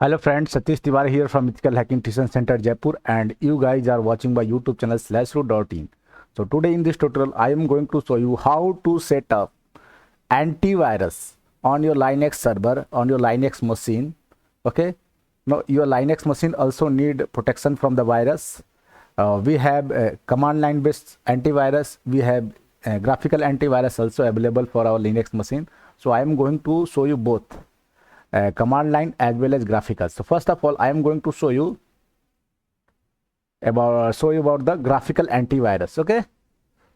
Hello friends, Satish Tiwari here from Ethical Hacking Tuition Center Jaipur, and you guys are watching my YouTube channel /root.in. So today in this tutorial I am going to show you how to set up antivirus on your Linux server, on your Linux machine. Okay, now your Linux machine also need protection from the virus. We have command line based antivirus, we have graphical antivirus also available for our Linux machine. So I am going to show you both command line as well as graphical. So first of all I am going to show you about the graphical antivirus. Okay,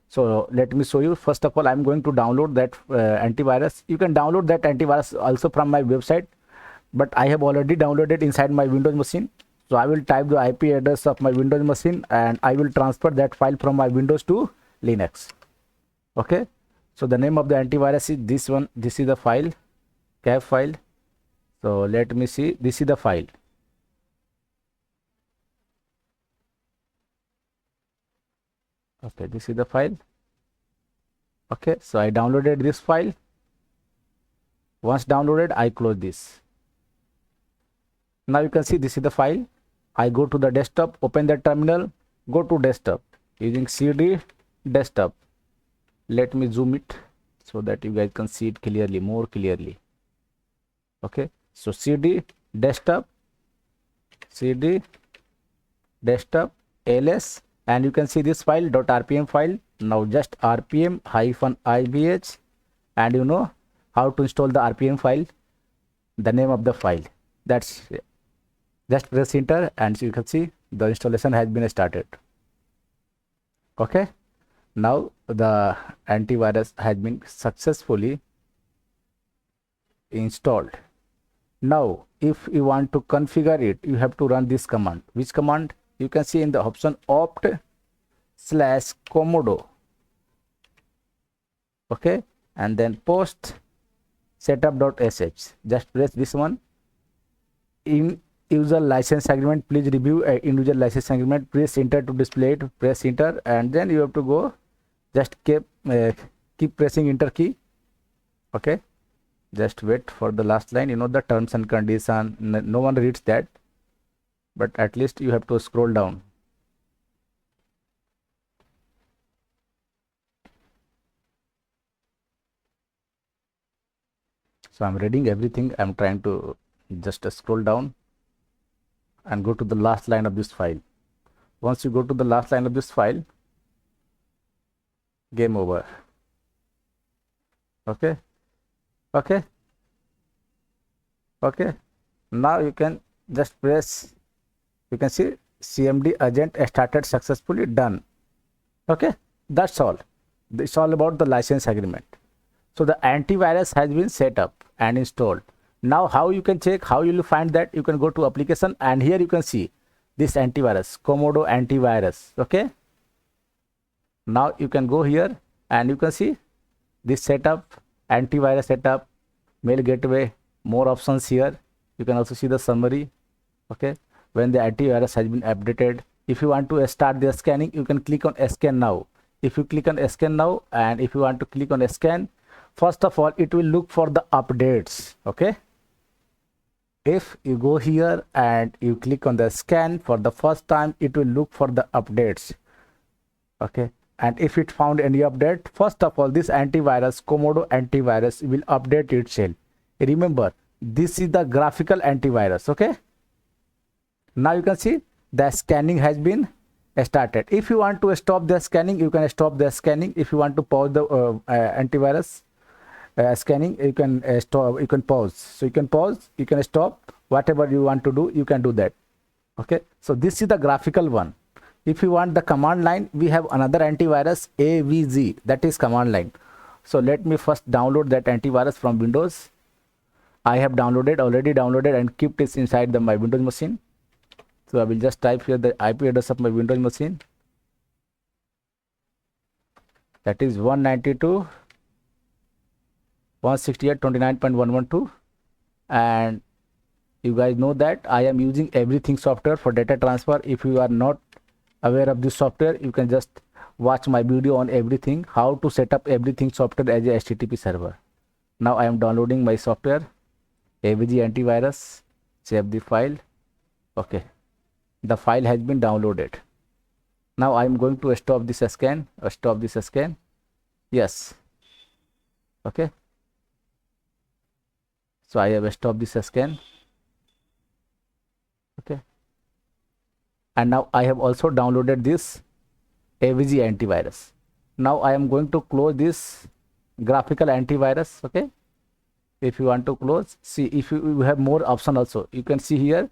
so let me show you. First of all I am going to download that antivirus. You can download that antivirus also from my website, but I have already downloaded inside my Windows machine. So I will type the IP address of my Windows machine and I will transfer that file from my Windows to Linux. Okay, so the name of the antivirus is this one. This is the file, cap file. So let me see, this is the file. Okay, this is the file. Okay, so I downloaded this file. Once downloaded, I close this. Now you can see this is the file. I go to the desktop, open the terminal, go to desktop using CD desktop. Let me zoom it so that you guys can see it clearly, more clearly. Okay, so CD desktop ls, and you can see this file .rpm file. Now just rpm-ibh, and you know how to install the rpm file, the name of the file. That's it. Just press enter and you can see the installation has been started. Okay, now the antivirus has been successfully installed. Now if you want to configure it, you have to run this command. Which command? You can see in the option opt/comodo. Okay, and then post setup.sh. Just press this one. In user license agreement, please review individual license agreement. Press enter to display it. Press enter and then you have to go. Just keep pressing enter key. Okay, just wait for the last line. You know the terms and condition, no one reads that, but at least you have to scroll down. So I'm reading everything. I'm trying to just scroll down and go to the last line of this file. Once you go to the last line of this file, game over. Okay, now you can just press, you can see CMD agent started successfully, done. Okay, that's all. It's all about the license agreement. So the antivirus has been set up and installed. Now how you can check, how you will find that? You can go to application and here you can see this antivirus, Comodo antivirus. Okay, now you can go here and you can see this setup, antivirus setup, mail gateway, more options here. You can also see the summary. Okay, when the antivirus has been updated. If you want to start the scanning, you can click on scan now. If you click on scan now, and if you want to click on scan, first of all it will look for the updates. Okay, if you go here and you click on the scan for the first time, it will look for the updates. Okay, and if it found any update, first of all this antivirus, Comodo antivirus, will update itself. Remember, this is the graphical antivirus. Okay, now you can see the scanning has been started. If you want to stop the scanning, you can stop the scanning. If you want to pause the antivirus scanning, you can stop, you can pause. So you can pause, you can stop, whatever you want to do, you can do that. Okay, so this is the graphical one. If you want the command line, we have another antivirus, AVG, that is command line. So let me first download that antivirus from Windows. I have already downloaded and kept it inside my Windows machine. So I will just type here the IP address of my Windows machine. That is 192.168.29.112, and you guys know that I am using everything software for data transfer. If you are not aware of this software, you can just watch my video on everything, how to set up everything software as a HTTP server. Now I am downloading my software, AVG antivirus. save the file. Okay, the file has been downloaded. Now I am going to stop this scan, yes. Okay, so I have stopped this scan. Okay, and now I have also downloaded this AVG antivirus. Now I am going to close this graphical antivirus. Okay, if you want to close, see, if you have more option also, you can see here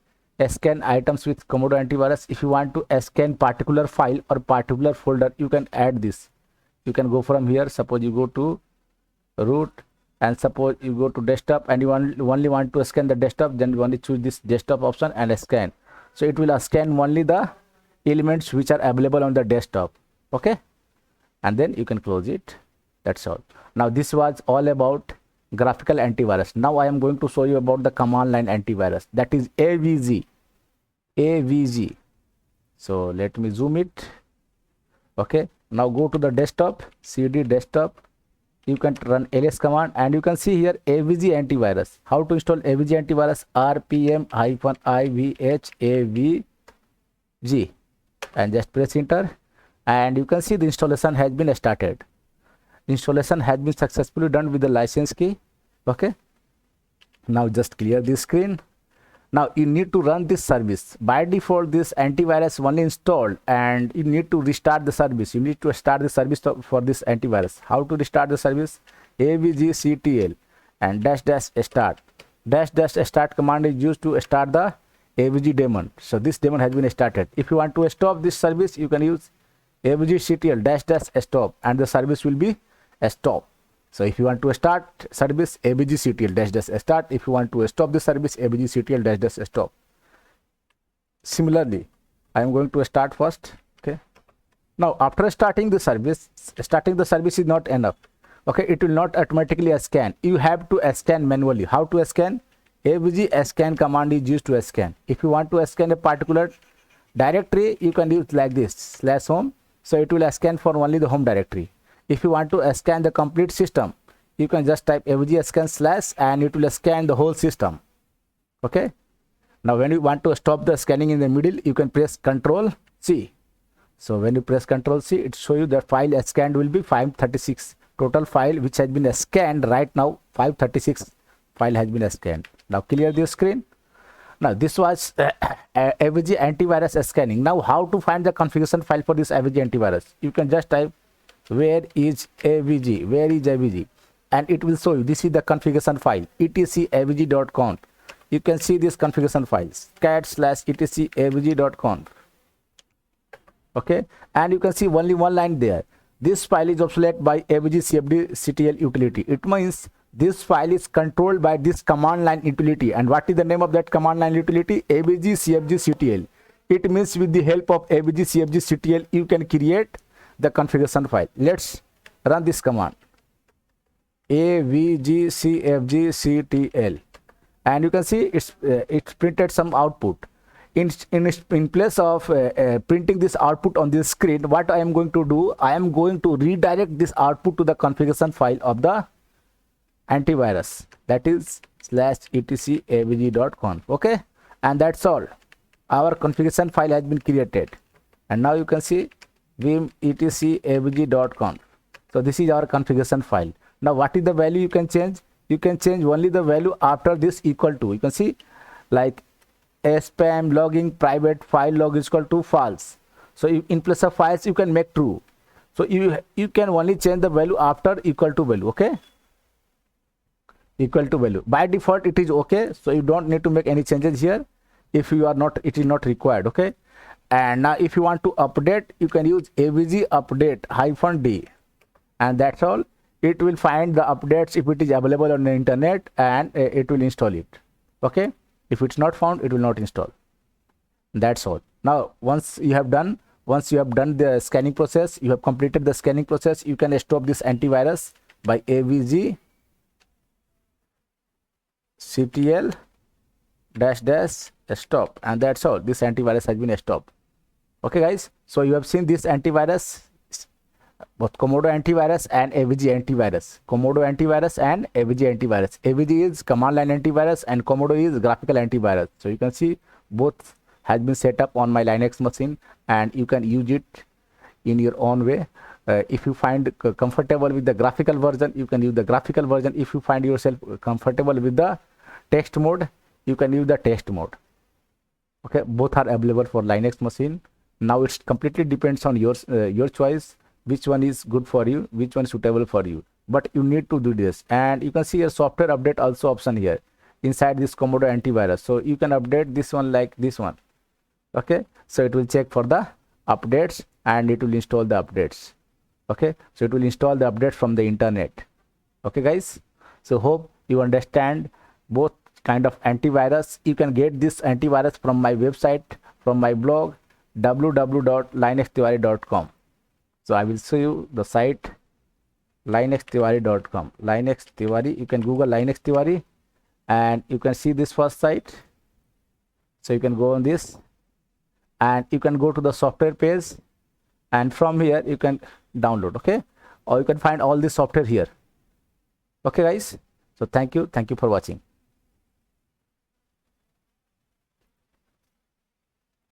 scan items with Comodo antivirus. If you want to scan particular file or particular folder, you can add this. You can go from here. Suppose you go to root, and suppose you go to desktop, and you only want to scan the desktop, then you only choose this desktop option and scan. So it will scan only the elements which are available on the desktop. Okay, and then you can close it. That's all. Now this was all about graphical antivirus. Now I am going to show you about the command line antivirus, that is AVG. So let me zoom it. Okay, now go to the desktop, cd desktop, you can run ls command, and you can see here AVG antivirus. How to install AVG antivirus? rpm-ivh-avg, and just press enter, and you can see the installation has been started. Installation has been successfully done with the license key. Okay, now just clear this screen. Now you need to run this service. By default this antivirus only installed, and you need to restart the service. You need to start the service for this antivirus. How to restart the service? avgctl and --start. --start command is used to start the AVG daemon. So this daemon has been started. If you want to stop this service, you can use avgctl --stop, and the service will be stop. So if you want to start service, avgctl --start. If you want to stop the service, avgctl --stop. Similarly, I am going to start first. Okay, now after starting the service is not enough. Okay, it will not automatically scan. You have to scan manually. How to scan? avg scan command is used to scan. If you want to scan a particular directory, you can use like this /home. So it will scan for only the home directory. If you want to scan the complete system, you can just type avg scan / and it will scan the whole system. Okay, now when you want to stop the scanning in the middle, you can press Ctrl C. So when you press Ctrl C, it shows you that file scanned will be 536. Total file which has been scanned right now, 536 file has been scanned. Now clear this screen. Now this was AVG antivirus scanning. Now how to find the configuration file for this AVG antivirus? You can just type where is AVG, and it will show you this is the configuration file, etc avg.conf. You can see this configuration files, cat/etc avg.conf. Okay, and you can see only one line there. This file is obsolete by avg cfd-ctl utility. It means this file is controlled by this command line utility. And what is the name of that command line utility? avg cfg-ctl. It means with the help of avg cfg-ctl, you can create the configuration file. Let's run this command, avg cfg-ctl, and you can see it's printed some output. In place of printing this output on this screen, what I am going to do, I am going to redirect this output to the configuration file of the antivirus, that is /etc avg.conf. Okay, and that's all. Our configuration file has been created, and now you can see vim etc avg.conf. So this is our configuration file. Now what is the value you can change? You can change only the value after this equal to. You can see like spam logging private file log is equal to false. So in place of false you can make true. So you can only change the value after equal to value. Okay, equal to value. By default it is okay, so you don't need to make any changes here. If you are not, it is not required. Okay, and now if you want to update, you can use avg update -d, and that's all. It will find the updates if it is available on the internet, and it will install it. Okay, if it's not found, it will not install. That's all. Now once you have done the scanning process, you have completed the scanning process, you can stop this antivirus by avg ctl -stop, and that's all. This antivirus has been stopped. Okay guys, so you have seen this antivirus both Komodo antivirus and AVG antivirus. Komodo antivirus and AVG antivirus. AVG is command line antivirus and Komodo is graphical antivirus. So you can see both has been set up on my Linux machine, and you can use it in your own way. If you find comfortable with the graphical version, you can use the graphical version. If you find yourself comfortable with the text mode, you can use the text mode. Okay, both are available for Linux machine. Now it's completely depends on your choice, which one is good for you, which one is suitable for you, but you need to do this. And you can see a software update also option here inside this Komodo antivirus, so you can update this one like this one. Okay, so it will check for the updates and it will install the updates. Okay, so it will install the updates from the internet. Okay guys, so hope you understand both kind of antivirus. You can get this antivirus from my website, from my blog www.linuxtiwari.com. so I will show you the site linuxtiwari.com. Linux Tiwari, you can Google Linux Tiwari and you can see this first site. So you can go on this and you can go to the software page, and from here you can download. Okay, or you can find all this software here. Okay guys, so thank you for watching.